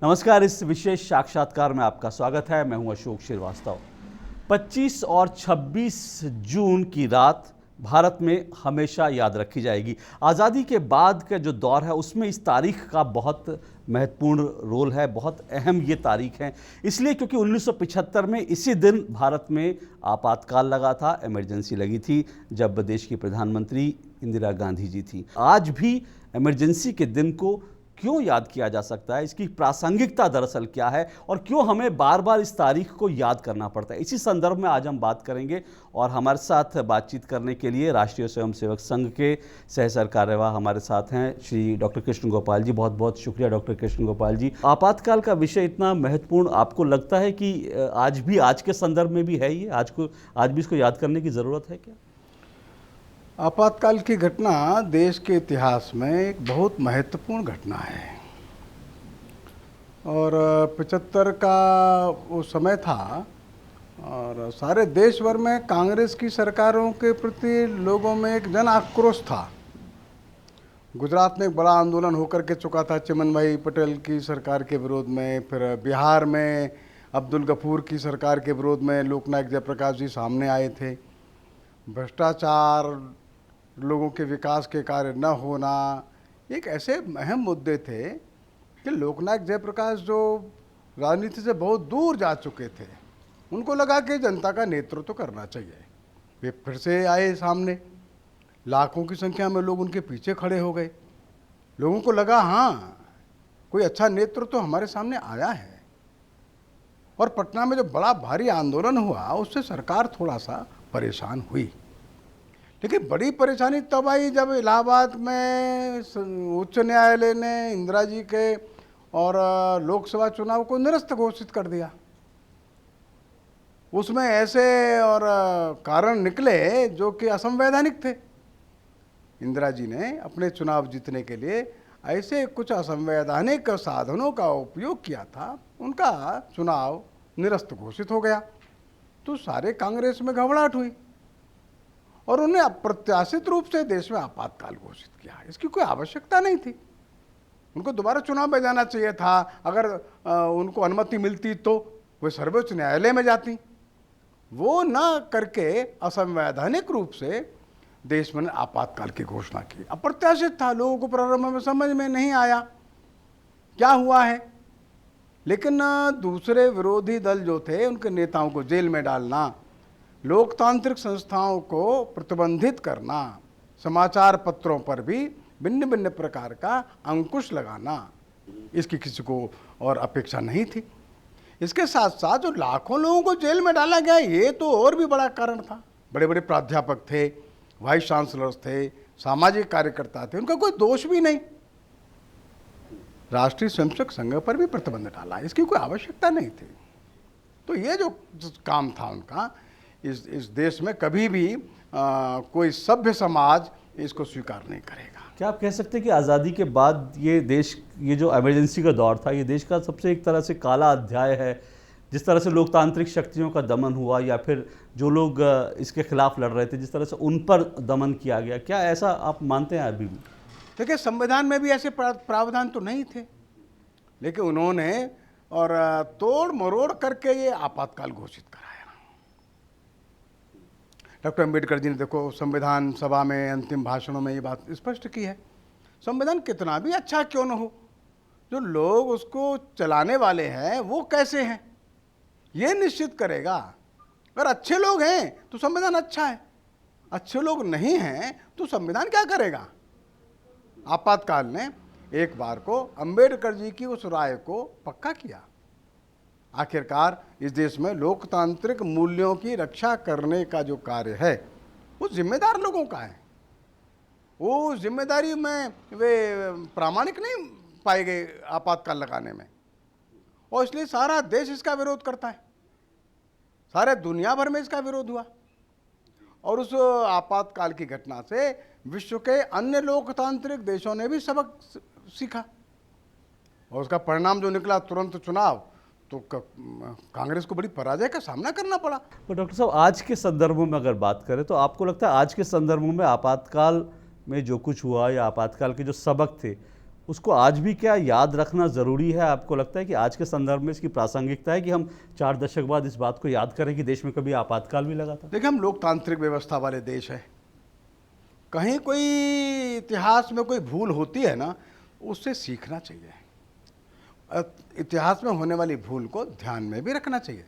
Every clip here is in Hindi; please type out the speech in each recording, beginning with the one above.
नमस्कार। इस विशेष साक्षात्कार में आपका स्वागत है। मैं हूं अशोक श्रीवास्तव। 25 और 26 जून की रात भारत में हमेशा याद रखी जाएगी। आज़ादी के बाद का जो दौर है उसमें इस तारीख का बहुत महत्वपूर्ण रोल है, बहुत अहम ये तारीख है। इसलिए क्योंकि 1975 में इसी दिन भारत में आपातकाल लगा था, इमरजेंसी लगी थी, जब देश की प्रधानमंत्री इंदिरा गांधी जी थी। आज भी इमरजेंसी के दिन को क्यों याद किया जा सकता है, इसकी प्रासंगिकता दरअसल क्या है और क्यों हमें बार बार इस तारीख को याद करना पड़ता है, इसी संदर्भ में आज हम बात करेंगे। और हमारे साथ बातचीत करने के लिए राष्ट्रीय स्वयंसेवक संघ के सह सरकार्यवाह हमारे साथ हैं श्री डॉक्टर कृष्ण गोपाल जी। बहुत बहुत शुक्रिया डॉक्टर कृष्ण गोपाल जी। आपातकाल का विषय इतना महत्वपूर्ण आपको लगता है कि आज के संदर्भ में भी है ये, आज भी इसको याद करने की ज़रूरत है क्या? आपातकाल की घटना देश के इतिहास में एक बहुत महत्वपूर्ण घटना है और 75 का वो समय था और सारे देश भर में कांग्रेस की सरकारों के प्रति लोगों में एक जन आक्रोश था। गुजरात में एक बड़ा आंदोलन होकर के चुका था चिमन भाई पटेल की सरकार के विरोध में, फिर बिहार में अब्दुल गफूर की सरकार के विरोध में लोकनायक जयप्रकाश जी सामने आए थे। भ्रष्टाचार, लोगों के विकास के कार्य न होना, एक ऐसे अहम मुद्दे थे कि लोकनायक जयप्रकाश जो राजनीति से बहुत दूर जा चुके थे, उनको लगा कि जनता का नेतृत्व तो करना चाहिए। वे फिर से आए सामने, लाखों की संख्या में लोग उनके पीछे खड़े हो गए। लोगों को लगा हाँ, कोई अच्छा नेतृत्व तो हमारे सामने आया है। और पटना में जो बड़ा भारी आंदोलन हुआ उससे सरकार थोड़ा सा परेशान हुई। लेकिन बड़ी परेशानी तब आई जब इलाहाबाद में उच्च न्यायालय ने इंदिरा जी के और लोकसभा चुनाव को निरस्त घोषित कर दिया। उसमें ऐसे और कारण निकले जो कि असंवैधानिक थे। इंदिरा जी ने अपने चुनाव जीतने के लिए ऐसे कुछ असंवैधानिक साधनों का उपयोग किया था, उनका चुनाव निरस्त घोषित हो गया। तो सारे कांग्रेस में घबराहट हुई और उन्हें अप्रत्याशित रूप से देश में आपातकाल घोषित किया। इसकी कोई आवश्यकता नहीं थी, उनको दोबारा चुनाव में जाना चाहिए था। अगर उनको अनुमति मिलती तो वे सर्वोच्च न्यायालय में जाती। वो न करके असंवैधानिक रूप से देश में आपातकाल की घोषणा की। अप्रत्याशित था, लोगों को प्रारंभ में समझ में नहीं आया क्या हुआ है। लेकिन दूसरे विरोधी दल जो थे उनके नेताओं को जेल में डालना, लोकतांत्रिक संस्थाओं को प्रतिबंधित करना, समाचार पत्रों पर भी भिन्न भिन्न प्रकार का अंकुश लगाना, इसकी किसी को और अपेक्षा नहीं थी। इसके साथ साथ जो लाखों लोगों को जेल में डाला गया, ये तो और भी बड़ा कारण था। बड़े बड़े प्राध्यापक थे, वाइस चांसलर्स थे, सामाजिक कार्यकर्ता थे, उनका कोई दोष भी नहीं। राष्ट्रीय स्वयंसेवक संघ पर भी प्रतिबंध डाला, इसकी कोई आवश्यकता नहीं थी। तो ये जो काम था उनका, इस देश में कभी भी कोई सभ्य समाज इसको स्वीकार नहीं करेगा। क्या आप कह सकते हैं कि आज़ादी के बाद ये जो इमरजेंसी का दौर था, ये देश का सबसे एक तरह से काला अध्याय है? जिस तरह से लोकतांत्रिक शक्तियों का दमन हुआ या फिर जो लोग इसके खिलाफ लड़ रहे थे, जिस तरह से उन पर दमन किया गया, क्या ऐसा आप मानते हैं अभी भी? देखिए, संविधान में भी ऐसे प्रावधान तो नहीं थे, लेकिन उन्होंने और तोड़ मरोड़ करके ये आपातकाल घोषित कराया। डॉक्टर अम्बेडकर जी ने देखो संविधान सभा में अंतिम भाषणों में ये बात स्पष्ट की है, संविधान कितना भी अच्छा क्यों न हो, जो लोग उसको चलाने वाले हैं वो कैसे हैं ये निश्चित करेगा। अगर अच्छे लोग हैं तो संविधान अच्छा है, अच्छे लोग नहीं हैं तो संविधान क्या करेगा। आपातकाल ने एक बार को अम्बेडकर जी की उस राय को पक्का किया। आखिरकार इस देश में लोकतांत्रिक मूल्यों की रक्षा करने का जो कार्य है वो जिम्मेदार लोगों का है। वो जिम्मेदारी में वे प्रामाणिक नहीं पाए गए आपातकाल लगाने में, और इसलिए सारा देश इसका विरोध करता है, सारे दुनिया भर में इसका विरोध हुआ। और उस आपातकाल की घटना से विश्व के अन्य लोकतांत्रिक देशों ने भी सबक सीखा और उसका परिणाम जो निकला तुरंत चुनाव, तो कांग्रेस को बड़ी पराजय का सामना करना पड़ा। तो डॉक्टर साहब, आज के संदर्भों में अगर बात करें तो आपको लगता है आज के संदर्भों में आपातकाल में जो कुछ हुआ या आपातकाल के जो सबक थे उसको आज भी क्या याद रखना ज़रूरी है? आपको लगता है कि आज के संदर्भ में इसकी प्रासंगिकता है कि हम 4 दशक बाद इस बात को याद करें कि देश में कभी आपातकाल भी लगा था? देखिए, हम लोकतांत्रिक व्यवस्था वाले देश हैं। कहीं कोई इतिहास में कोई भूल होती है ना, उससे सीखना चाहिए। इतिहास में होने वाली भूल को ध्यान में भी रखना चाहिए,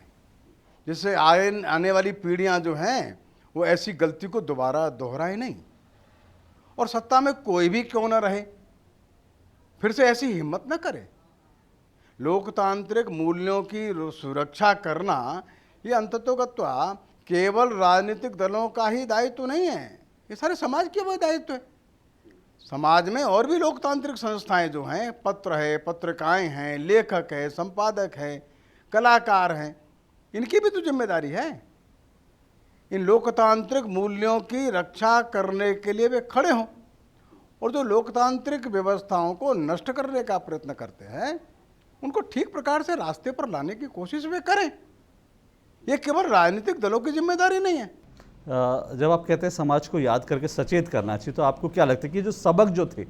जिससे आने वाली पीढ़ियां जो हैं वो ऐसी गलती को दोबारा दोहराए नहीं। और सत्ता में कोई भी क्यों न रहे, फिर से ऐसी हिम्मत न करे। लोकतांत्रिक मूल्यों की सुरक्षा करना ये अंततोगत्वा केवल राजनीतिक दलों का ही दायित्व नहीं है, ये सारे समाज के वो दायित्व है। समाज में और भी लोकतांत्रिक संस्थाएं जो हैं, पत्र है, पत्रिकाएं हैं, लेखक है, संपादक है, कलाकार हैं, इनकी भी तो जिम्मेदारी है। इन लोकतांत्रिक मूल्यों की रक्षा करने के लिए वे खड़े हों, और जो लोकतांत्रिक व्यवस्थाओं को नष्ट करने का प्रयत्न करते हैं उनको ठीक प्रकार से रास्ते पर लाने की कोशिश वे करें। ये केवल राजनीतिक दलों की जिम्मेदारी नहीं है। जब आप कहते हैं समाज को याद करके सचेत करना चाहिए, तो आपको क्या लगता है कि जो सबक जो थे,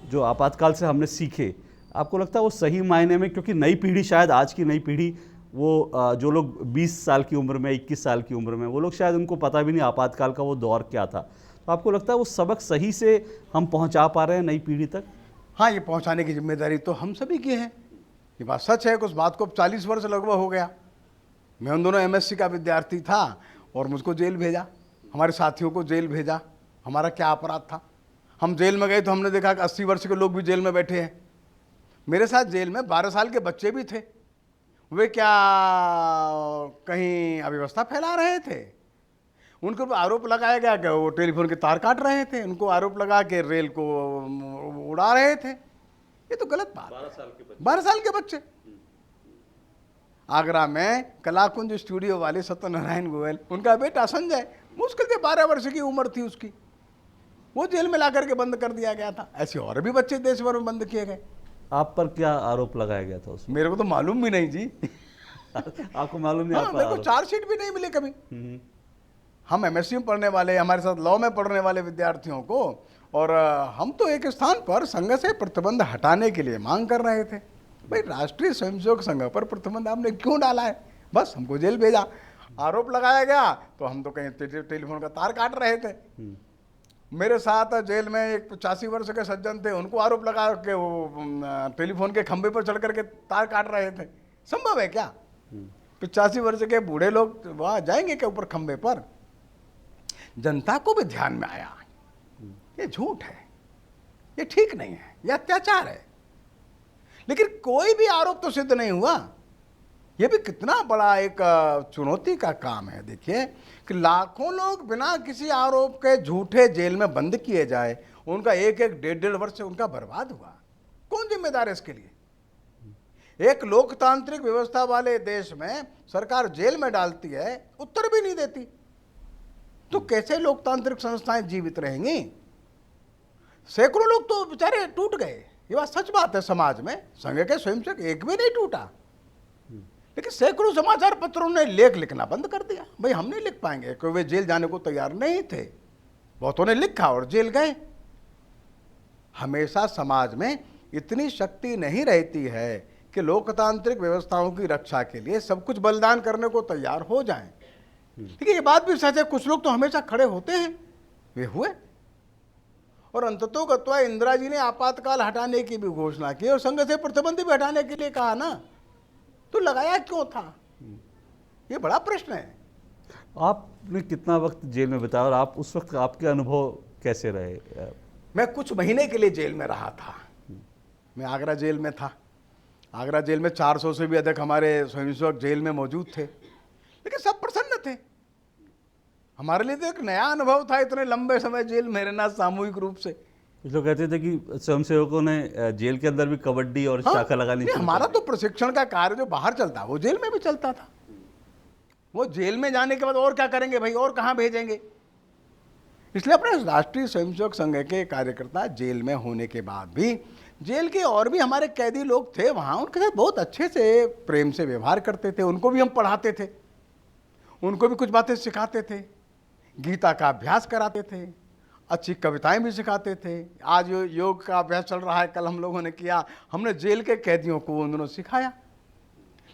जो आपातकाल से हमने सीखे, आपको लगता है वो सही मायने में, क्योंकि नई पीढ़ी, शायद आज की नई पीढ़ी, वो जो लोग 20 साल की उम्र में, 21 साल की उम्र में, वो लोग शायद उनको पता भी नहीं आपातकाल का वो दौर क्या था, तो आपको लगता है वो सबक सही से हम पहुंचा पा रहे हैं नई पीढ़ी तक? हाँ, ये पहुंचाने की जिम्मेदारी तो हम सभी की है। ये बात सच है कि उस बात को 40 वर्ष लगभग हो गया। मैं उन दोनों MSc का विद्यार्थी था और मुझको जेल भेजा, हमारे साथियों को जेल भेजा। हमारा क्या अपराध था? हम जेल में गए तो हमने देखा कि 80 वर्ष के लोग भी जेल में बैठे हैं। मेरे साथ जेल में 12 साल के बच्चे भी थे। वे क्या कहीं अव्यवस्था फैला रहे थे? उनको आरोप लगाया गया कि वो टेलीफोन के तार काट रहे थे, उनको आरोप लगा कि रेल को उड़ा रहे थे। ये तो गलत बात है। 12 साल के बच्चे। आगरा में कलाकुंज स्टूडियो वाले सत्यनारायण गोयल, उनका बेटा संजय, मुश्किल से 12 वर्ष की उम्र थी उसकी, वो जेल में ला करके बंद कर दिया गया था। ऐसे और भी बच्चे देश भर में बंद किए गए। आप पर क्या आरोप लगाया गया था उसमें? मेरे को तो मालूम भी नहीं जी। आपको मालूम नहीं? हाँ, मेरे को चार्जशीट भी नहीं मिले कभी। हम MSc में पढ़ने वाले, हमारे साथ लॉ में पढ़ने वाले विद्यार्थियों को, और हम तो एक स्थान पर संघ से प्रतिबंध हटाने के लिए मांग कर रहे थे। भाई, राष्ट्रीय स्वयंसेवक संघ पर प्रतिबंध आपने क्यों डाला है? बस हमको जेल भेजा। आरोप लगाया गया तो हम तो कहीं टेलीफोन का तार काट रहे थे। मेरे साथ जेल में एक 85 वर्ष के सज्जन थे, उनको आरोप लगा के वो टेलीफोन के खंभे पर चढ़ करके तार काट रहे थे। संभव है क्या? 85 वर्ष के बूढ़े लोग वहाँ जाएंगे क्या ऊपर खंभे पर? जनता को भी ध्यान में आया ये झूठ है, ये ठीक नहीं है, ये अत्याचार है। लेकिन कोई भी आरोप तो सिद्ध नहीं हुआ। ये भी कितना बड़ा एक चुनौती का काम है। देखिए कि लाखों लोग बिना किसी आरोप के झूठे जेल में बंद किए जाए, उनका एक एक 1.5 वर्ष उनका बर्बाद हुआ। कौन जिम्मेदार है इसके लिए? एक लोकतांत्रिक व्यवस्था वाले देश में सरकार जेल में डालती है, उत्तर भी नहीं देती, तो कैसे लोकतांत्रिक संस्थाएं जीवित रहेंगी? सैकड़ों लोग तो बेचारे टूट गए। ये बात सच बात है। समाज में संघ के स्वयंसेवक एक भी नहीं टूटा, लेकिन सैकड़ों समाचार पत्रों ने लेख लिखना बंद कर दिया। भाई, हम नहीं लिख पाएंगे, क्योंकि वे जेल जाने को तैयार नहीं थे। बहुतों ने लिखा और जेल गए। हमेशा समाज में इतनी शक्ति नहीं रहती है कि लोकतांत्रिक व्यवस्थाओं की रक्षा के लिए सब कुछ बलिदान करने को तैयार हो जाएं। देखिए, ये बात भी सच है, कुछ लोग तो हमेशा खड़े होते हैं, वे हुए। और अंततोगत्वा इंदिरा जी ने आपातकाल हटाने की भी घोषणा की और संघ से प्रतिबंध भी हटाने के लिए कहा ना, तो लगाया क्यों था? ये बड़ा प्रश्न है। आपने कितना वक्त जेल में बिताया और आप उस वक्त आपके अनुभव कैसे रहे? मैं कुछ महीने के लिए जेल में रहा था। मैं आगरा जेल में था। आगरा जेल में 400 से भी अधिक हमारे स्वयंसेवक जेल में मौजूद थे, लेकिन सब प्रसन्न थे। हमारे लिए तो एक नया अनुभव था, इतने लंबे समय जेल में रहना सामूहिक रूप से। कुछ लोग कहते थे कि स्वयंसेवकों ने जेल के अंदर भी कबड्डी और शाखा लगानी चाहिए। हमारा तो प्रशिक्षण का कार्य जो बाहर चलता वो जेल में भी चलता था। वो जेल में जाने के बाद और क्या करेंगे भाई, और कहाँ भेजेंगे? इसलिए अपने राष्ट्रीय स्वयंसेवक संघ के कार्यकर्ता जेल में होने के बाद भी, जेल के और भी हमारे कैदी लोग थे वहाँ, उनके साथ बहुत अच्छे से प्रेम से व्यवहार करते थे। उनको भी हम पढ़ाते थे, उनको भी कुछ बातें सिखाते थे, गीता का अभ्यास कराते थे, अच्छी कविताएं भी सिखाते थे। आज योग का अभ्यास चल रहा है, कल हम लोगों ने किया, हमने जेल के कैदियों को उन्होंने सिखाया।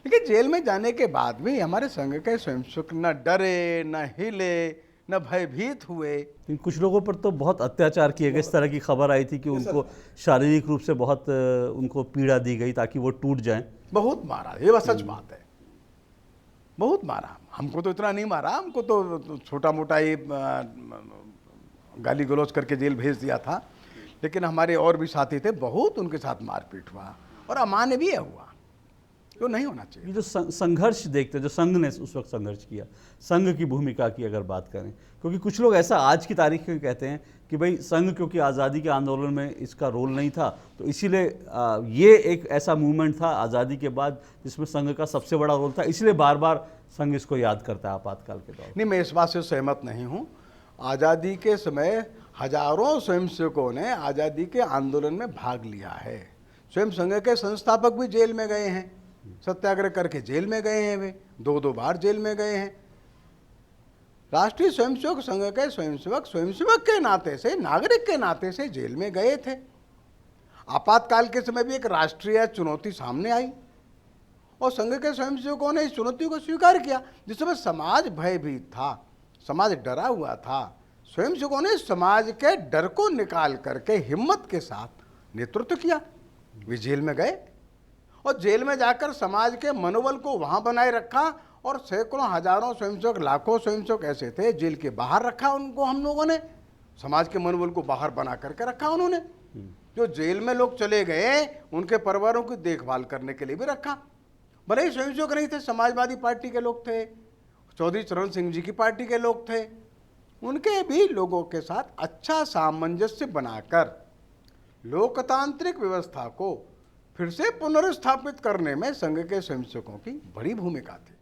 लेकिन जेल में जाने के बाद भी हमारे संघ के स्वयंसेवक न डरे, न हिले, न भयभीत हुए। लेकिन कुछ लोगों पर तो बहुत अत्याचार किए गए। इस तरह की खबर आई थी कि उनको शारीरिक रूप से बहुत उनको पीड़ा दी गई ताकि वो टूट जाएं। बहुत मारा, ये बस सच बात है, बहुत मारा। हमको तो इतना नहीं मारा, हमको तो छोटा मोटा ही गाली गलौज करके जेल भेज दिया था। लेकिन हमारे और भी साथी थे, बहुत उनके साथ मारपीट हुआ और अमान्य भी हुआ, जो नहीं होना चाहिए। ये जो संघर्ष देखते हैं, जो संघ ने उस वक्त संघर्ष किया, संघ की भूमिका की अगर बात करें, क्योंकि कुछ लोग ऐसा आज की तारीख में कहते हैं कि भाई संघ क्योंकि आज़ादी के आंदोलन में इसका रोल नहीं था, तो इसीलिए ये एक ऐसा मूवमेंट था आज़ादी के बाद जिसमें संघ का सबसे बड़ा रोल था, इसलिए बार बार संघ इसको याद करता है आपातकाल के दौरान। नहीं, मैं इस बात से सहमत नहीं हूँ। आज़ादी के समय हजारों स्वयंसेवकों ने आज़ादी के आंदोलन में भाग लिया है। स्वयं संघ के संस्थापक भी जेल में गए हैं, सत्याग्रह करके जेल में गए हैं, वे 2-2 बार जेल में गए हैं। राष्ट्रीय स्वयंसेवक संघ के स्वयंसेवक के नाते से, नागरिक के नाते से जेल में गए थे। आपातकाल के समय भी एक राष्ट्रीय चुनौती सामने आई और संघ के स्वयंसेवकों ने इस चुनौती को स्वीकार किया। जिस समय समाज भयभीत था, समाज डरा हुआ था, स्वयंसेवकों ने समाज के डर को निकाल करके हिम्मत के साथ नेतृत्व किया। वे जेल में गए और जेल में जाकर समाज के मनोबल को वहां बनाए रखा और सैकड़ों हजारों स्वयंसेवक, लाखों स्वयंसेवक ऐसे थे, जेल के बाहर रखा उनको। हम लोगों ने समाज के मनोबल को बाहर बना करके रखा उन्होंने। जो जेल में लोग चले गए उनके परिवारों की देखभाल करने के लिए भी रखा। भले ही स्वयंसेवक नहीं थे, समाजवादी पार्टी के लोग थे, चौधरी चरण सिंह जी की पार्टी के लोग थे, उनके भी लोगों के साथ अच्छा सामंजस्य बनाकर लोकतांत्रिक व्यवस्था को फिर से पुनर्स्थापित करने में संघ के स्वयंसेवकों की बड़ी भूमिका थी।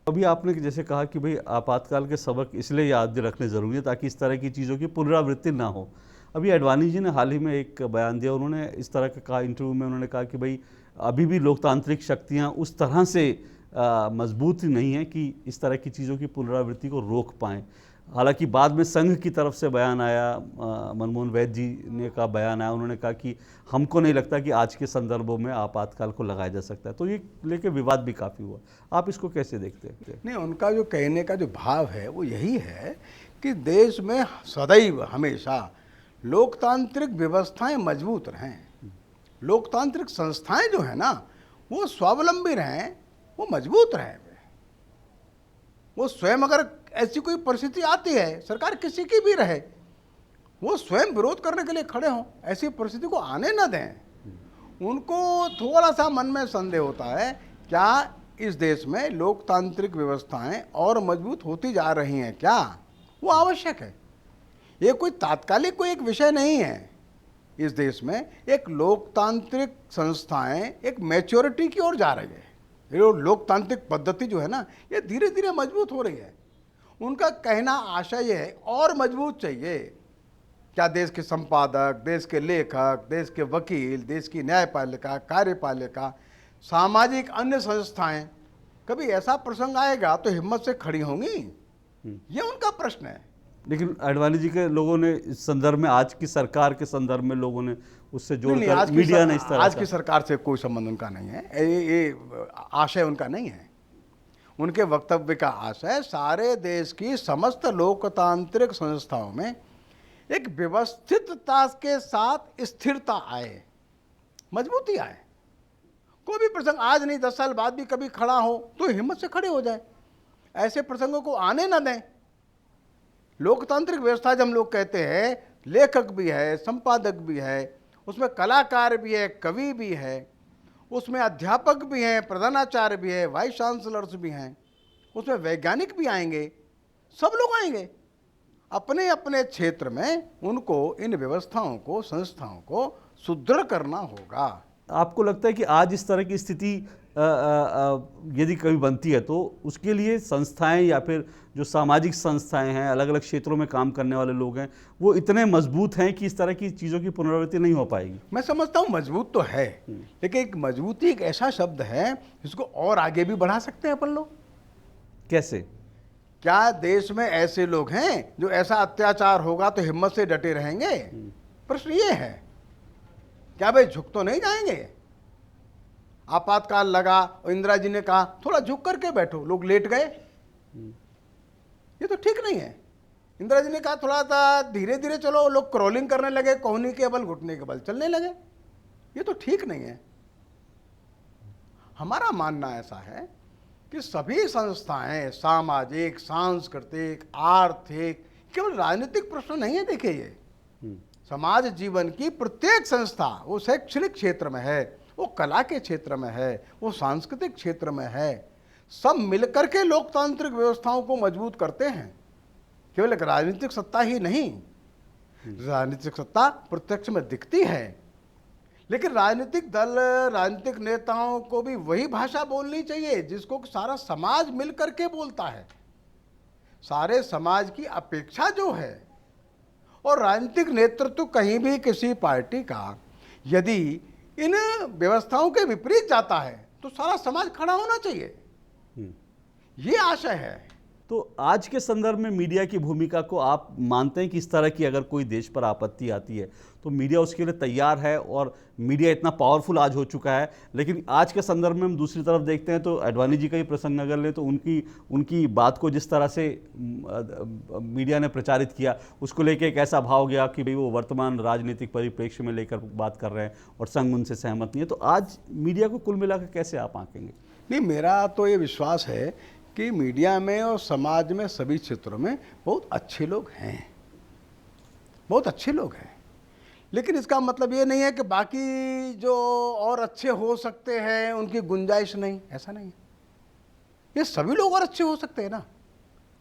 अभी आपने जैसे कहा कि भाई आपातकाल के सबक इसलिए याद रखने ज़रूरी है ताकि इस तरह की चीज़ों की पुनरावृत्ति ना हो। अभी अडवाणी जी ने हाल ही में एक बयान दिया, उन्होंने इस तरह का कहा इंटरव्यू में, उन्होंने कहा कि भाई अभी भी लोकतांत्रिक शक्तियाँ उस तरह से मजबूत नहीं हैं कि इस तरह की चीज़ों की पुनरावृत्ति को रोक पाएँ। हालांकि बाद में संघ की तरफ से बयान आया, मनमोहन वैद्य जी ने का बयान आया, उन्होंने कहा कि हमको नहीं लगता कि आज के संदर्भों में आपातकाल को लगाया जा सकता है। तो ये लेके विवाद भी काफ़ी हुआ, आप इसको कैसे देखते हैं? नहीं, उनका जो कहने का जो भाव है वो यही है कि देश में सदैव हमेशा लोकतांत्रिक व्यवस्थाएं मजबूत रहें, लोकतांत्रिक संस्थाएं जो है ना वो स्वावलंबी रहें, वो मजबूत रहें। वो स्वयं अगर ऐसी कोई परिस्थिति आती है, सरकार किसी की भी रहे, वो स्वयं विरोध करने के लिए खड़े हों, ऐसी परिस्थिति को आने न दें। उनको थोड़ा सा मन में संदेह होता है, क्या इस देश में लोकतांत्रिक व्यवस्थाएं और मजबूत होती जा रही हैं क्या? वो आवश्यक है। ये कोई तात्कालिक कोई एक विषय नहीं है। इस देश में एक लोकतांत्रिक संस्थाएं एक मैच्योरिटी की ओर जा रही है। ये लोकतांत्रिक पद्धति जो है ना, ये धीरे धीरे मजबूत हो रही है। उनका कहना आशय है और मजबूत चाहिए। क्या देश के संपादक, देश के लेखक, देश के वकील, देश की न्यायपालिका, कार्यपालिका, सामाजिक अन्य संस्थाएं, कभी ऐसा प्रसंग आएगा तो हिम्मत से खड़ी होंगी? ये उनका प्रश्न है। लेकिन अडवाणी जी के लोगों ने इस संदर्भ में, आज की सरकार के संदर्भ में लोगों ने उससे जोड़कर, मीडिया ने इस तरह, आज की सरकार से कोई संबंध उनका नहीं है। ये आशय उनका नहीं है। उनके वक्तव्य का आशय सारे देश की समस्त लोकतांत्रिक संस्थाओं में एक व्यवस्थितता के साथ स्थिरता आए, मजबूती आए। कोई भी प्रसंग आज नहीं 10 साल बाद भी कभी खड़ा हो तो हिम्मत से खड़े हो जाए। ऐसे प्रसंगों को आने न दें। लोकतांत्रिक व्यवस्था जब हम लोग कहते हैं, लेखक भी है, संपादक भी है, उसमें कलाकार भी है, कवि भी है, उसमें अध्यापक भी हैं, प्रधानाचार्य भी है, वाइस चांसलर्स भी हैं, उसमें वैज्ञानिक भी आएंगे, सब लोग आएंगे। अपने अपने क्षेत्र में उनको इन व्यवस्थाओं को, संस्थाओं को सुदृढ़ करना होगा। आपको लगता है कि आज इस तरह की स्थिति यदि कभी बनती है तो उसके लिए संस्थाएं या फिर जो सामाजिक संस्थाएं हैं, अलग अलग क्षेत्रों में काम करने वाले लोग हैं, वो इतने मजबूत हैं कि इस तरह की चीज़ों की पुनरावृत्ति नहीं हो पाएगी? मैं समझता हूँ मजबूत तो है, लेकिन एक मजबूती एक ऐसा शब्द है जिसको और आगे भी बढ़ा सकते हैं अपन लोग। कैसे? क्या देश में ऐसे लोग हैं जो ऐसा अत्याचार होगा तो हिम्मत से डटे रहेंगे? प्रश्न ये है। क्या वे झुक तो नहीं जाएंगे? आपातकाल लगा और इंदिरा जी ने कहा थोड़ा झुक करके बैठो, लोग लेट गए। ये तो ठीक नहीं है। इंदिरा जी ने कहा थोड़ा सा धीरे धीरे चलो, लोग क्रॉलिंग करने लगे, कोहनी के बल घुटने के बल चलने लगे। ये तो ठीक नहीं है। हमारा मानना ऐसा है कि सभी संस्थाएं, सामाजिक, सांस्कृतिक, आर्थिक, केवल राजनीतिक प्रश्न नहीं है। देखिए, ये समाज जीवन की प्रत्येक संस्था, वो शैक्षणिक क्षेत्र में है, वो कला के क्षेत्र में है, वो सांस्कृतिक क्षेत्र में है, सब मिलकर के लोकतांत्रिक व्यवस्थाओं को मजबूत करते हैं। केवल एक राजनीतिक सत्ता ही नहीं, राजनीतिक सत्ता प्रत्यक्ष में दिखती है, लेकिन राजनीतिक दल, राजनीतिक नेताओं को भी वही भाषा बोलनी चाहिए जिसको सारा समाज मिल करके बोलता है। सारे समाज की अपेक्षा जो है, और राजनीतिक नेतृत्व कहीं भी किसी पार्टी का यदि इन व्यवस्थाओं के विपरीत जाता है तो सारा समाज खड़ा होना चाहिए, ये आशय है। तो आज के संदर्भ में मीडिया की भूमिका को आप मानते हैं कि इस तरह की अगर कोई देश पर आपत्ति आती है तो मीडिया उसके लिए तैयार है, और मीडिया इतना पावरफुल आज हो चुका है? लेकिन आज के संदर्भ में हम दूसरी तरफ देखते हैं तो अडवाणी जी का ही प्रसंग अगर लें तो उनकी बात को जिस तरह से मीडिया ने प्रचारित किया, उसको लेके एक ऐसा भाव गया कि भाई वो वर्तमान राजनीतिक परिप्रेक्ष्य में लेकर बात कर रहे हैं और संघ उनसे सहमत नहीं है। तो आज मीडिया को कुल मिलाकर कैसे आप आंकेंगे? नहीं, मेरा तो ये विश्वास है कि मीडिया में और समाज में सभी क्षेत्रों में बहुत अच्छे लोग हैं, बहुत अच्छे लोग हैं। लेकिन इसका मतलब ये नहीं है कि बाकी जो और अच्छे हो सकते हैं उनकी गुंजाइश नहीं, ऐसा नहीं है। ये सभी लोग और अच्छे हो सकते हैं ना।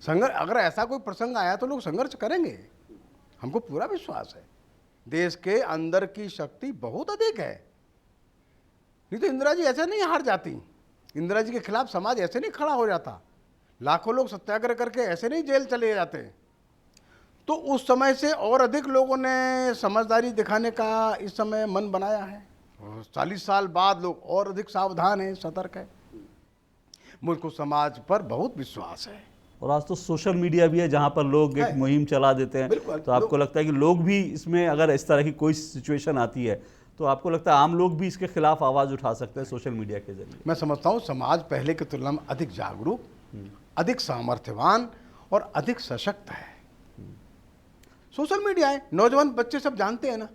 संघर्ष, अगर ऐसा कोई प्रसंग आया तो लोग संघर्ष करेंगे, हमको पूरा विश्वास है। देश के अंदर की शक्ति बहुत अधिक है, नहीं तो इंदिरा जी ऐसे नहीं हार जाती। इंदिरा जी के खिलाफ समाज ऐसे नहीं खड़ा हो जाता, लाखों लोग सत्याग्रह करके ऐसे नहीं जेल चले जाते। तो उस समय से और अधिक लोगों ने समझदारी दिखाने का इस समय मन बनाया है। 40 साल बाद लोग और अधिक सावधान हैं, सतर्क है। मुझको समाज पर बहुत विश्वास है। और आज तो सोशल मीडिया भी है जहां पर लोग एक मुहिम चला देते हैं, तो आपको लगता है कि लोग भी इसमें, अगर इस तरह की कोई सिचुएशन आती है तो आपको लगता है आम लोग भी इसके खिलाफ आवाज उठा सकते हैं सोशल मीडिया के जरिए? मैं समझता हूँ समाज पहले की तुलना में अधिक जागरूक, अधिक सामर्थ्यवान और अधिक सशक्त है। सोशल मीडिया है, नौजवान बच्चे सब जानते हैं ना,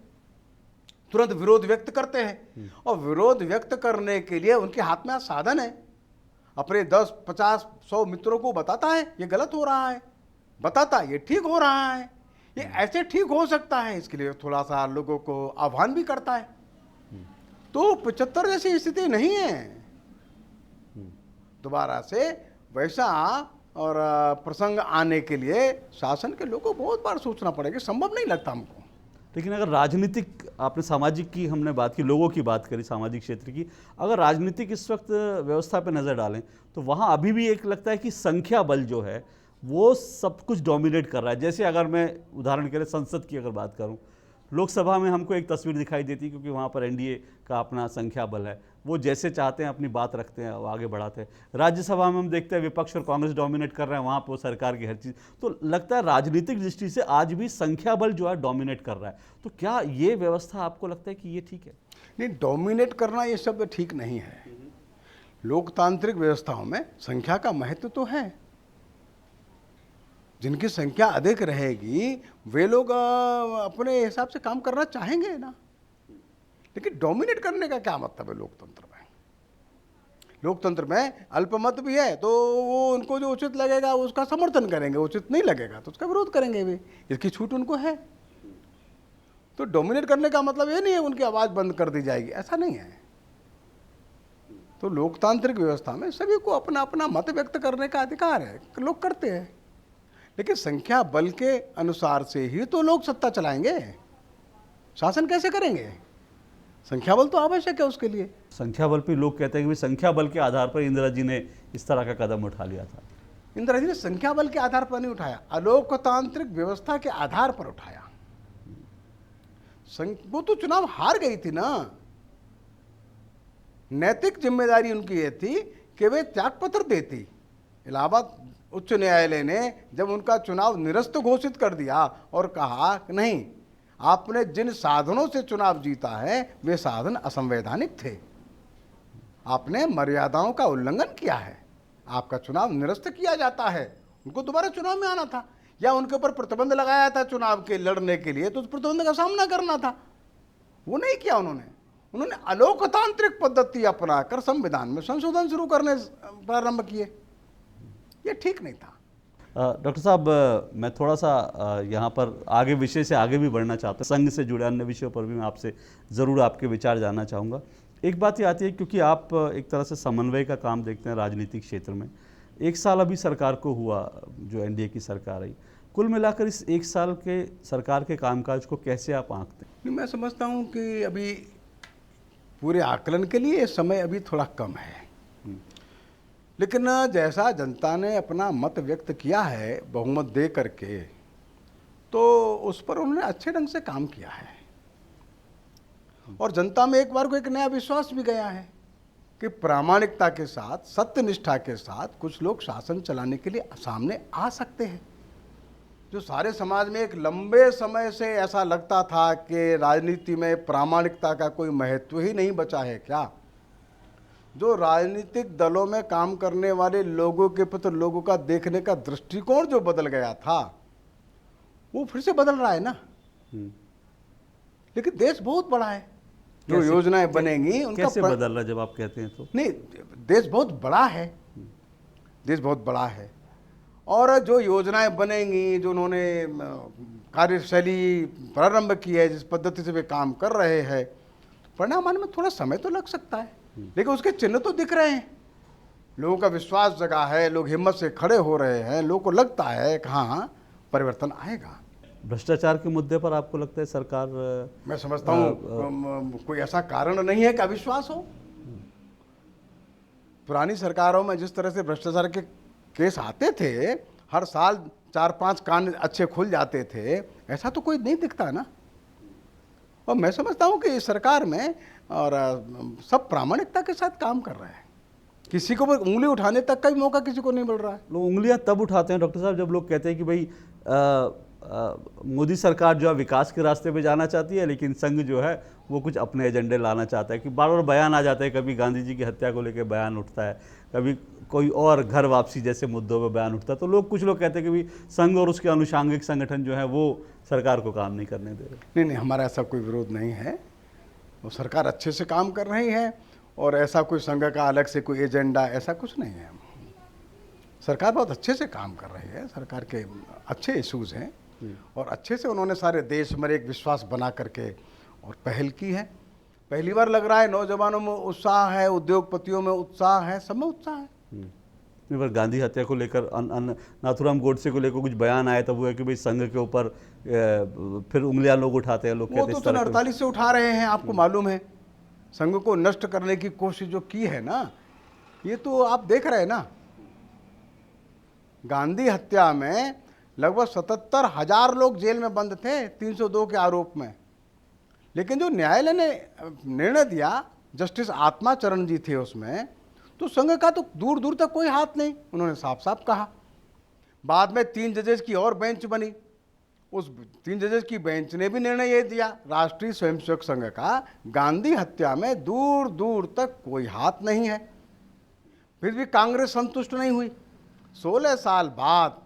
तुरंत विरोध व्यक्त करते हैं, और विरोध व्यक्त करने के लिए उनके हाथ में साधन है। अपने 10, 50, 100 मित्रों को बताता है ये गलत हो रहा है, बताता है ये ठीक हो रहा है, ये ऐसे ठीक हो सकता है, इसके लिए थोड़ा सा लोगों को आह्वान भी करता है। तो 75 जैसी स्थिति नहीं है, दोबारा से वैसा और प्रसंग आने के लिए शासन के लोगों को बहुत बार सोचना पड़ेगा, संभव नहीं लगता हमको। लेकिन अगर राजनीतिक, आपने सामाजिक की हमने बात की, लोगों की बात करी, सामाजिक क्षेत्र की, अगर राजनीतिक इस वक्त व्यवस्था पर नज़र डालें तो वहाँ अभी भी एक लगता है कि संख्या बल जो है वो सब कुछ डोमिनेट कर रहा है। जैसे अगर मैं उदाहरण के लिए संसद की अगर बात करूं, लोकसभा में हमको एक तस्वीर दिखाई देती है, क्योंकि वहाँ पर एनडीए का अपना संख्या बल है, वो जैसे चाहते हैं अपनी बात रखते हैं, आगे बढ़ाते हैं। राज्यसभा में हम देखते हैं विपक्ष और कांग्रेस डोमिनेट कर रहे हैं, वहाँ पर सरकार की हर चीज़। तो लगता है राजनीतिक दृष्टि से आज भी संख्या बल जो है डोमिनेट कर रहा है। तो क्या ये व्यवस्था आपको लगता है कि ये ठीक है? नहीं, डोमिनेट करना ये शब्द ठीक नहीं है। लोकतांत्रिक व्यवस्थाओं में संख्या का महत्व तो है। जिनकी संख्या अधिक रहेगी वे लोग अपने हिसाब से काम करना चाहेंगे ना। लेकिन डोमिनेट करने का क्या मतलब है लोकतंत्र में? लोकतंत्र में अल्पमत भी है तो वो उनको जो उचित लगेगा उसका समर्थन करेंगे, उचित नहीं लगेगा तो उसका विरोध करेंगे भी, इसकी छूट उनको है। तो डोमिनेट करने का मतलब ये नहीं है उनकी आवाज़ बंद कर दी जाएगी, ऐसा नहीं है। तो लोकतांत्रिक व्यवस्था में सभी को अपना अपना मत व्यक्त करने का अधिकार है, लोग करते हैं। लेकिन संख्या बल के अनुसार से ही तो लोग सत्ता चलाएंगे, शासन कैसे करेंगे? संख्या बल तो आवश्यक है उसके लिए। संख्या बल पे लोग कहते हैं कि संख्या बल के आधार पर इंदिरा जी ने इस तरह का कदम उठा लिया था। इंदिरा जी ने संख्या बल के आधार पर नहीं उठाया, अलोकतांत्रिक व्यवस्था के आधार पर उठाया। वो तो चुनाव हार गई थी ना, नैतिक जिम्मेदारी उनकी ये थी कि वे त्यागपत्र देती। इलाहाबाद उच्च न्यायालय ने जब उनका चुनाव निरस्त घोषित कर दिया और कहा कि नहीं, आपने जिन साधनों से चुनाव जीता है वे साधन असंवैधानिक थे, आपने मर्यादाओं का उल्लंघन किया है, आपका चुनाव निरस्त किया जाता है। उनको दोबारा चुनाव में आना था, या उनके ऊपर प्रतिबंध लगाया था चुनाव के लड़ने के लिए, तो उस प्रतिबंध का सामना करना था। वो नहीं किया उन्होंने अलोकतांत्रिक पद्धति अपनाकर संविधान में संशोधन शुरू करने प्रारंभ किए। ये ठीक नहीं था। डॉक्टर साहब, मैं थोड़ा सा यहाँ पर आगे विषय से आगे भी बढ़ना चाहता हूँ। संघ से जुड़े अन्य विषयों पर भी मैं आपसे ज़रूर आपके विचार जानना चाहूँगा। एक बात ये आती है, क्योंकि आप एक तरह से समन्वय का काम देखते हैं राजनीतिक क्षेत्र में। एक साल अभी सरकार को हुआ, जो एनडीए की सरकार आई, कुल मिलाकर इस एक साल के सरकार के कामकाज को कैसे आप आंकते हैं? मैं समझता हूँ कि अभी पूरे आकलन के लिए समय अभी थोड़ा कम है, लेकिन जैसा जनता ने अपना मत व्यक्त किया है बहुमत दे करके, तो उस पर उन्होंने अच्छे ढंग से काम किया है। और जनता में एक बार को एक नया विश्वास भी गया है कि प्रामाणिकता के साथ, सत्यनिष्ठा के साथ कुछ लोग शासन चलाने के लिए सामने आ सकते हैं। जो सारे समाज में एक लंबे समय से ऐसा लगता था कि राजनीति में प्रामाणिकता का कोई महत्व ही नहीं बचा है क्या, जो राजनीतिक दलों में काम करने वाले लोगों के प्रति लोगों का देखने का दृष्टिकोण जो बदल गया था, वो फिर से बदल रहा है ना। लेकिन देश बहुत बड़ा है, जो योजनाएं बनेंगी उनका कैसे बदल रहा है जब आप कहते हैं तो? नहीं, देश बहुत बड़ा है, देश बहुत बड़ा है, और जो योजनाएं बनेंगी, जो उन्होंने कार्यशैली प्रारंभ की है, जिस पद्धति से वे काम कर रहे हैं, परिणाम आने में थोड़ा समय तो लग सकता है, लेकिन उसके चिन्ह तो दिख रहे हैं। लोगों का विश्वास जगा है, लोग हिम्मत से खड़े हो रहे हैं, लोगों को लगता है कि हाँ परिवर्तन आएगा। भ्रष्टाचार के मुद्दे पर आपको लगता है सरकार, मैं समझता हूँ कोई ऐसा कारण नहीं है कि अविश्वास हो। पुरानी सरकारों में जिस तरह से भ्रष्टाचार के केस आते थे, हर साल 4-5 कांड अच्छे खुल जाते थे, ऐसा तो कोई नहीं दिखता ना। और मैं समझता हूँ कि इस सरकार में और सब प्रामाणिकता के साथ काम कर रहे हैं। किसी को उंगली उठाने तक का भी मौका किसी को नहीं मिल रहा है। लोग उंगलियां तब उठाते हैं डॉक्टर साहब जब लोग कहते हैं कि भाई मोदी सरकार जो है विकास के रास्ते पे जाना चाहती है, लेकिन संघ जो है वो कुछ अपने एजेंडे लाना चाहता है। कि बार बार बयान आ जाता है, कभी गांधी जी की हत्या को लेकर बयान उठता है, कभी कोई और घर वापसी जैसे मुद्दों पर बयान उठता है। तो कुछ लोग कहते हैं कि भाई संघ और उसके अनुषांगिक संगठन जो है वो सरकार को काम नहीं करने दे रहे। नहीं, हमारा ऐसा कोई विरोध नहीं है, वो सरकार अच्छे से काम कर रही है, और ऐसा कोई संघ का अलग से कोई एजेंडा ऐसा कुछ नहीं है। सरकार बहुत अच्छे से काम कर रही है, सरकार के अच्छे इश्यूज हैं, और अच्छे से उन्होंने सारे देश में एक विश्वास बना करके और पहल की है। पहली बार लग रहा है नौजवानों में उत्साह है, उद्योगपतियों में उत्साह है, सब में उत्साह है। पर गांधी हत्या को लेकर नाथूराम गोडसे को लेकर कुछ बयान आया था, वो है कि भाई संघ के ऊपर फिर उंगलियां लोग उठाते हैं। लोग वो तो सन 48 से उठा रहे हैं, आपको मालूम है। संघ को नष्ट करने की कोशिश जो की है ना, ये तो आप देख रहे हैं ना। गांधी हत्या में लगभग 77,000 लोग जेल में बंद थे 302 के आरोप में, लेकिन जो न्यायालय ने निर्णय दिया, जस्टिस आत्मा चरण जी थे उसमें, तो संघ का तो दूर दूर तक कोई हाथ नहीं, उन्होंने साफ साफ कहा। बाद में 3 जजेस की और बेंच बनी, उस 3 जजेस की बेंच ने भी निर्णय ये दिया, राष्ट्रीय स्वयंसेवक संघ का गांधी हत्या में दूर दूर तक कोई हाथ नहीं है। फिर भी कांग्रेस संतुष्ट नहीं हुई। 16 साल बाद,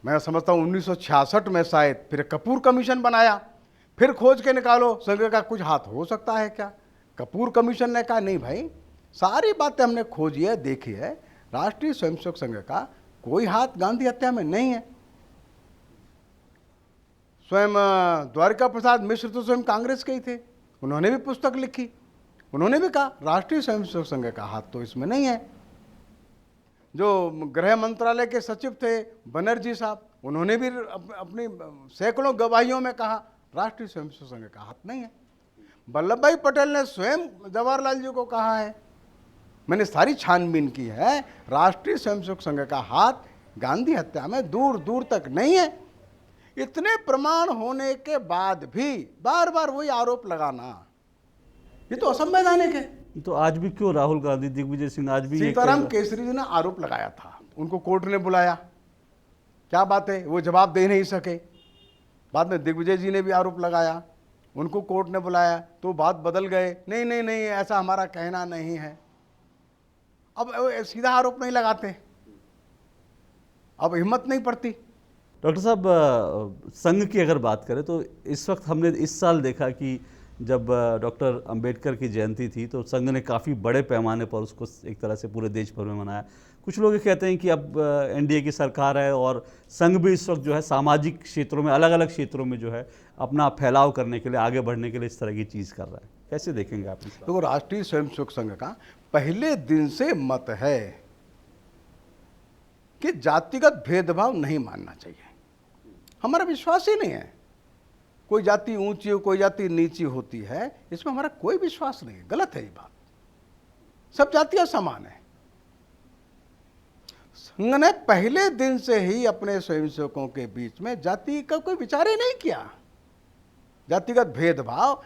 मैं समझता हूँ 1966 में शायद, फिर कपूर कमीशन बनाया, फिर खोज के निकालो संघ का कुछ हाथ हो सकता है क्या। कपूर कमीशन ने कहा नहीं भाई, सारी बातें हमने खोजी है, देखी है, राष्ट्रीय स्वयंसेवक संघ का कोई हाथ गांधी हत्या में नहीं है। स्वयं द्वारिका प्रसाद मिश्र तो स्वयं कांग्रेस के ही थे, उन्होंने भी पुस्तक लिखी, उन्होंने भी कहा राष्ट्रीय स्वयंसेवक संघ का हाथ तो इसमें नहीं है। जो गृह मंत्रालय के सचिव थे बनर्जी साहब, उन्होंने भी अपनी सैकड़ों गवाहियों में कहा राष्ट्रीय स्वयंसेवक संघ का हाथ नहीं है। वल्लभ भाई पटेल ने स्वयं जवाहरलाल जी को कहा है, मैंने सारी छानबीन की है, राष्ट्रीय स्वयंसेवक संघ का हाथ गांधी हत्या में दूर दूर तक नहीं है। इतने प्रमाण होने के बाद भी बार बार वही आरोप लगाना, ये तो असंवैधानिक है। तो आज भी क्यों राहुल गांधी, दिग्विजय सिंह, आज भी सीताराम केसरी जी ने आरोप लगाया था उनको कोर्ट ने बुलाया, क्या बात है, वो जवाब दे नहीं सके। बाद में दिग्विजय जी ने भी आरोप लगाया, उनको कोर्ट ने बुलाया तो बात बदल गए, नहीं नहीं नहीं ऐसा हमारा कहना नहीं है। अब सीधा आरोप नहीं लगाते, अब हिम्मत नहीं पड़ती। डॉक्टर साहब, संघ की अगर बात करें तो इस वक्त हमने इस साल देखा कि जब डॉक्टर अंबेडकर की जयंती थी तो संघ ने काफ़ी बड़े पैमाने पर उसको एक तरह से पूरे देश भर में मनाया। कुछ लोग ये कहते हैं कि अब एनडीए की सरकार है और संघ भी इस वक्त जो है सामाजिक क्षेत्रों में, अलग अलग क्षेत्रों में जो है अपना फैलाव करने के लिए, आगे बढ़ने के लिए इस तरह की चीज़ कर रहा है। कैसे देखेंगे आप इस बात? तो राष्ट्रीय स्वयंसेवक संघ का पहले दिन से मत है कि जातिगत भेदभाव नहीं मानना चाहिए। हमारा विश्वास ही नहीं है कोई जाति ऊंची हो कोई जाति नीची होती है, इसमें हमारा कोई विश्वास नहीं है, गलत है ये बात। सब जातियां समान है। संघ ने पहले दिन से ही अपने स्वयंसेवकों के बीच में जाति का कोई विचार ही नहीं किया। जातिगत भेदभाव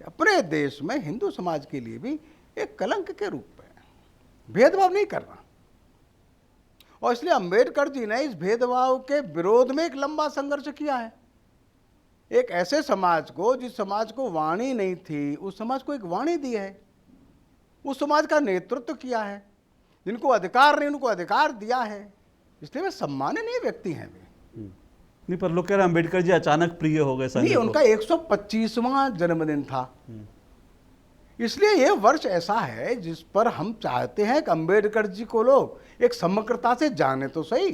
अपने देश में हिंदू समाज के लिए भी एक कलंक के रूप में भेदभाव नहीं करना। और इसलिए अंबेडकर जी ने इस भेदभाव के विरोध में एक लंबा संघर्ष किया है। एक ऐसे समाज को, जिस समाज को वाणी नहीं थी, उस समाज को एक वाणी दी है, उस समाज का नेतृत्व किया है। जिनको अधिकार नहीं उनको अधिकार दिया है, इसलिए वे सम्माननीय व्यक्ति हैं। वे नहीं, पर लोग कह रहे हैं अंबेडकर जी अचानक प्रिय हो गए संघ नहीं, को। उनका 125वां जन्मदिन था, इसलिए यह वर्ष ऐसा है जिस पर हम चाहते हैं कि अंबेडकर जी को लोग एक समग्रता से जाने तो सही।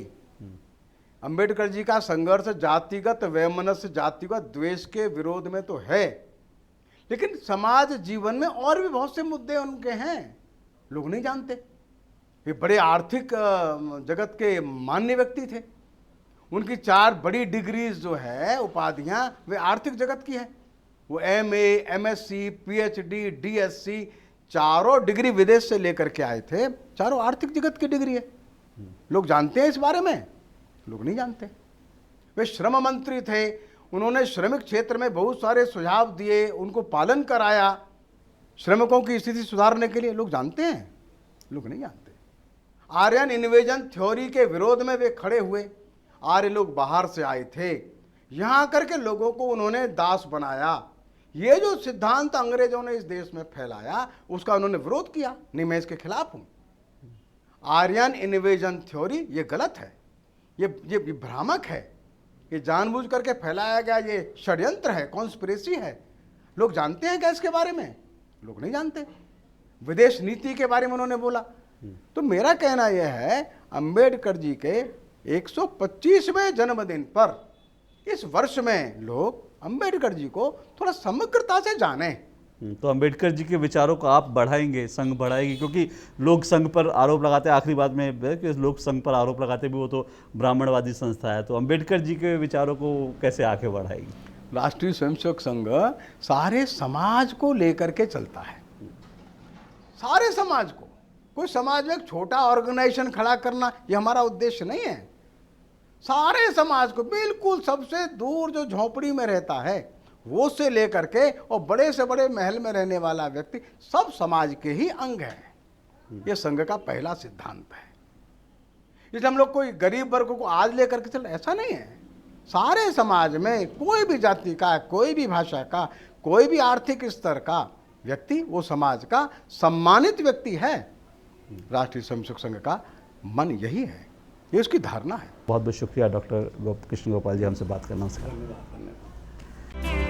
अंबेडकर जी का संघर्ष जातिगत वैमनस्य, जातिगत द्वेष के विरोध में तो है, लेकिन समाज जीवन में और भी बहुत से मुद्दे उनके हैं, लोग नहीं जानते। वे बड़े आर्थिक जगत के मान्य व्यक्ति थे। उनकी 4 बड़ी डिग्रीज जो है, उपाधियां, वे आर्थिक जगत की है। वो MA, MSc, PhD, DSc, चारों डिग्री विदेश से लेकर के आए थे। चारों आर्थिक जगत की डिग्री है। लोग जानते हैं इस बारे में, लोग नहीं जानते। वे श्रम मंत्री थे, उन्होंने श्रमिक क्षेत्र में बहुत सारे सुझाव दिए, उनको पालन कराया श्रमिकों की स्थिति सुधारने के लिए। लोग जानते हैं, लोग नहीं जानते। आर्यन इन्वेजन थ्योरी के विरोध में वे खड़े हुए। आर्य लोग बाहर से आए थे, यहां आकर के लोगों को उन्होंने दास बनाया। ये जो सिद्धांत अंग्रेजों ने इस देश में फैलाया, उसका उन्होंने विरोध किया। नहीं, मैं इसके खिलाफ हूं। आर्यन इन्वेजन थ्योरी ये गलत है, ये भ्रामक है, ये जानबूझ करके फैलाया गया ये षड्यंत्र है, कॉन्स्पिरेसी है। लोग जानते हैं क्या इसके बारे में? लोग नहीं जानते। विदेश नीति के बारे में उन्होंने बोला। तो मेरा कहना यह है, अंबेडकर जी के 125वें जन्मदिन पर इस वर्ष में लोग अंबेडकर जी को थोड़ा समग्रता से जाने। तो अंबेडकर जी के विचारों को आप बढ़ाएंगे, संघ बढ़ाएगी? क्योंकि लोग संघ पर आरोप लगाते हैं, आखिरी बात में कि लोग संघ पर आरोप लगाते भी, वो तो ब्राह्मणवादी संस्था है, तो अंबेडकर जी के विचारों को कैसे आगे बढ़ाएगी? राष्ट्रीय स्वयंसेवक संघ सारे समाज को लेकर के चलता है, सारे समाज को। कोई समाज में एक छोटा ऑर्गेनाइजेशन खड़ा करना ये हमारा उद्देश्य नहीं है। सारे समाज को, बिल्कुल सबसे दूर जो झोपड़ी में रहता है वो से लेकर के और बड़े से बड़े महल में रहने वाला व्यक्ति, सब समाज के ही अंग है। ये संघ का पहला सिद्धांत है। इसलिए हम लोग कोई गरीब वर्ग को आज लेकर के चल, ऐसा नहीं है। सारे समाज में कोई भी जाति का, कोई भी भाषा का, कोई भी आर्थिक स्तर का व्यक्ति वो समाज का सम्मानित व्यक्ति है। राष्ट्रीय स्वयंसेवक संघ का मन यही है, ये उसकी धारणा है। बहुत बहुत शुक्रिया डॉक्टर कृष्ण गोपाल जी, हमसे बात करना। नमस्कार। धन्यवाद।